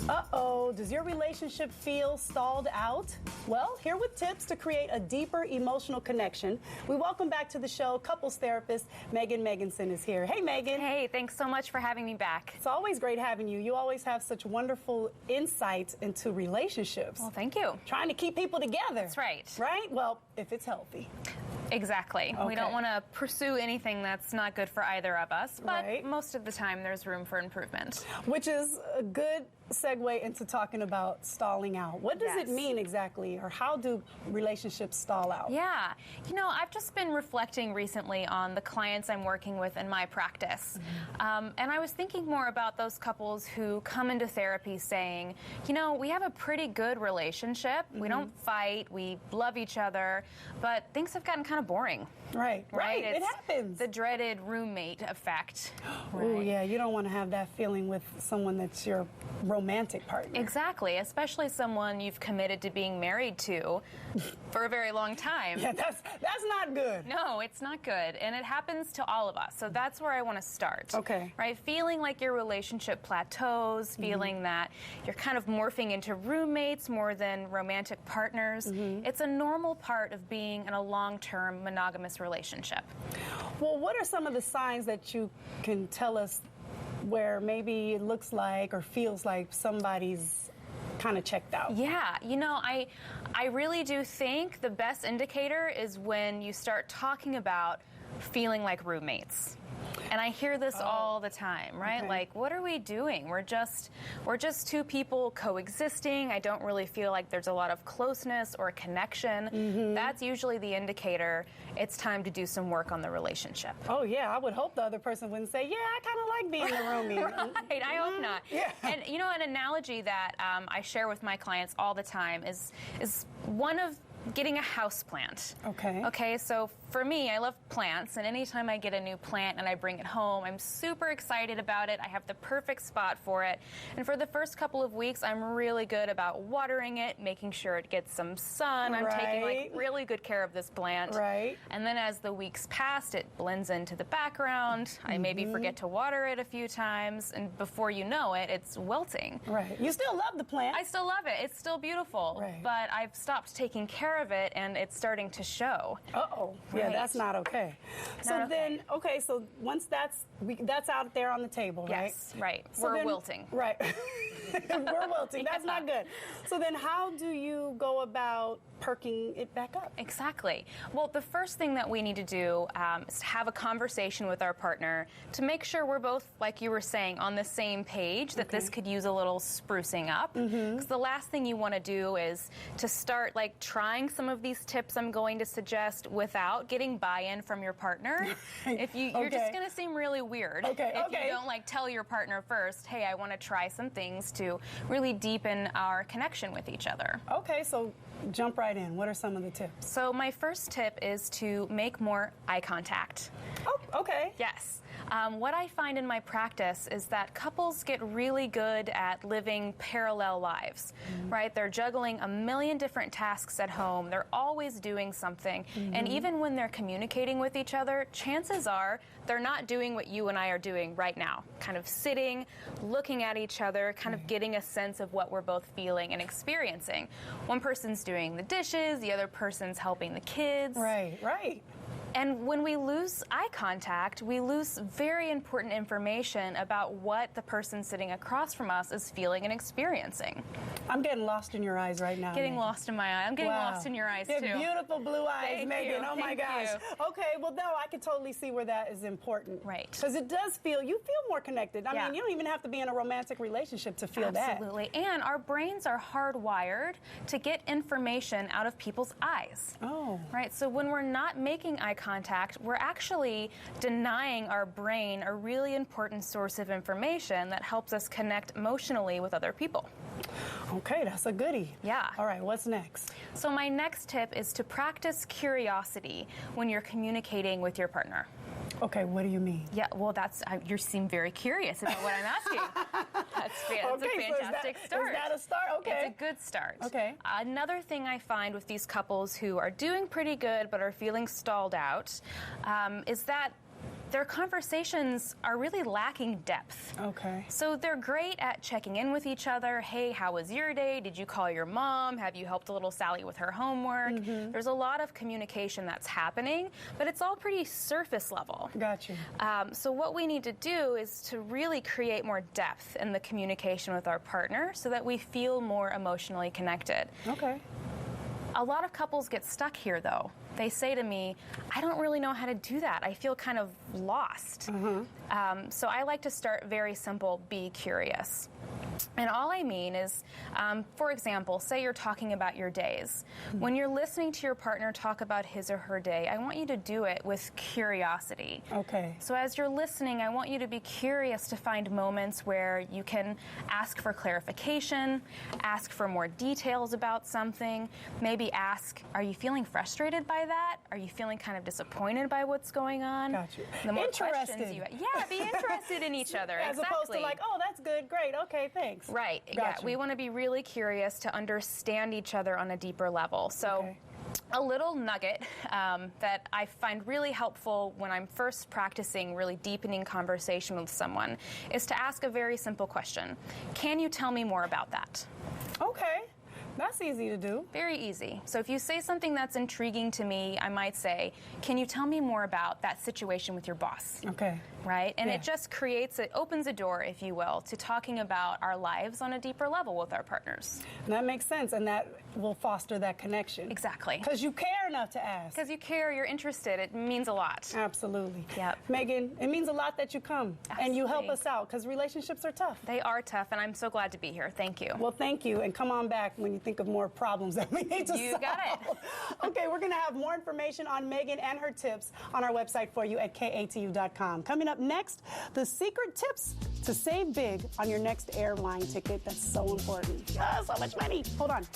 Uh-oh, does your relationship feel stalled out? Well, here with tips to create a deeper emotional connection, we welcome back to the show couples therapist Megan Meganson is here. Hey, Megan. Hey, thanks so much for having me back. It's always great having you. You always have such wonderful insights into relationships. Well, thank you. Trying to keep people together. That's right. Right? Well, if it's healthy. Exactly. Okay. We don't want to pursue anything that's not good for either of us, but Right. most of the time there's room for improvement. Which is a good segue into talking about stalling out. What does it Yes. mean exactly, or how do relationships stall out? Yeah. I've just been reflecting recently on the clients I'm working with in my practice. And I was thinking more about those couples who come into therapy saying, we have a pretty good relationship. We don't fight. We love each other. But things have gotten kind of boring. Right. It It's happens. the dreaded roommate effect. Oh, yeah. You don't want to have that feeling with someone that's your romantic partner. Exactly, especially someone you've committed to being married to for a very long time. Yeah, that's not good. No, it's not good, and it happens to all of us. So that's where I want to start. Okay. Right, feeling like your relationship plateaus, feeling that you're kind of morphing into roommates more than romantic partners. It's a normal part of being in a long-term monogamous relationship. Well, what are some of the signs that you can tell us where maybe it looks like or feels like somebody's kind of checked out? Yeah, I really do think the best indicator is when you start talking about feeling like roommates. And I hear this all the time, right? Okay. Like, what are we doing? We're just two people coexisting. I don't really feel like there's a lot of closeness or connection. That's usually the indicator it's time to do some work on the relationship. Oh, yeah. I would hope the other person wouldn't say, yeah, I kind of like being a roomie. Right, I hope not. Yeah. And an analogy that I share with my clients all the time is one of getting a house plant. Okay, so for me, I love plants, and anytime I get a new plant and I bring it home, I'm super excited about it. I have the perfect spot for it. And for the first couple of weeks, I'm really good about watering it, making sure it gets some sun. I'm taking really good care of this plant. Right. And then as the weeks pass, it blends into the background. I maybe forget to water it a few times, and before you know it, it's wilting. Right. You still love the plant. I still love it. It's still beautiful. Right. But I've stopped taking care of it, and it's starting to show. Uh-oh. Yeah, Right. that's not okay. So Not then, so once that's out there on the table, right? Yes, right. So We're then- wilting. Right. We're wilting. That's not good. So then how do you go about perking it back up? Exactly. Well, the first thing that we need to do is to have a conversation with our partner to make sure we're both, like you were saying, on the same page, that this could use a little sprucing up. Because the last thing you want to do is to start trying some of these tips I'm going to suggest without getting buy-in from your partner. If you're just going to seem really weird if you don't tell your partner first, hey, I want to try some things to really deepen our connection with each other. Okay, so jump right in. What are some of the tips? So my first tip is to make more eye contact. Oh, okay. Yes. What I find in my practice is that couples get really good at living parallel lives, right? They're juggling a million different tasks at home. They're always doing something. And even when they're communicating with each other, chances are they're not doing what you and I are doing right now, kind of sitting, looking at each other, kind of getting a sense of what we're both feeling and experiencing. One person's doing the dishes, the other person's helping the kids. Right. And when we lose eye contact, we lose very important information about what the person sitting across from us is feeling and experiencing. I'm getting lost in your eyes right now. Getting Megan. lost in my eye. I'm getting lost in your eyes, They're too. beautiful blue eyes, Thank Megan. you. Oh, my Thank gosh. you. Okay, well, no, I can totally see where that is important. Right. Because you feel more connected. I mean, you don't even have to be in a romantic relationship to feel that. Absolutely. And our brains are hardwired to get information out of people's eyes. Oh. Right? So when we're not making eye contact, we're actually denying our brain a really important source of information that helps us connect emotionally with other people. Okay, that's a goodie. Yeah. All right, what's next? So my next tip is to practice curiosity when you're communicating with your partner. Okay, what do you mean? Yeah, well, you seem very curious about what I'm asking. That's a fantastic start. Is that a start? Okay. It's a good start. Okay. Another thing I find with these couples who are doing pretty good but are feeling stalled out is that their conversations are really lacking depth. Okay. So they're great at checking in with each other. Hey, how was your day? Did you call your mom? Have you helped a little Sally with her homework? There's a lot of communication that's happening, but it's all pretty surface level. Got you. So what we need to do is to really create more depth in the communication with our partner so that we feel more emotionally connected. Okay. A lot of couples get stuck here, though. They say to me, I don't really know how to do that. I feel kind of lost. So I like to start very simple, be curious. And all I mean is, for example, say you're talking about your days. When you're listening to your partner talk about his or her day, I want you to do it with curiosity. Okay. So as you're listening, I want you to be curious to find moments where you can ask for clarification, ask for more details about something, maybe ask, are you feeling frustrated by that? Are you feeling kind of disappointed by what's going on? Got you. The more Interested. questions you be interested in each other. As opposed to like, oh, that's good, great, okay, thanks. Right. Got Yeah. We want to be really curious to understand each other on a deeper level. So. Okay. A little nugget that I find really helpful when I'm first practicing really deepening conversation with someone is to ask a very simple question. Can you tell me more about that? Okay. That's easy to do. Very easy. So if you say something that's intriguing to me, I might say, can you tell me more about that situation with your boss? Okay. Right? And Yeah. it just opens a door, if you will, to talking about our lives on a deeper level with our partners. And that makes sense, and that will foster that connection. Exactly. Because you care enough to ask. Because you care, you're interested, it means a lot. Absolutely. Yep. Megan, it means a lot that you come and you help us out, because relationships are tough. They are tough, and I'm so glad to be here. Thank you. Well, thank you, and come on back when you think of more problems that we need to solve. You got it. Okay, we're going to have more information on Megan and her tips on our website for you at katu.com. Coming up next, the secret tips to save big on your next airline ticket. That's so important. So much money. Hold on.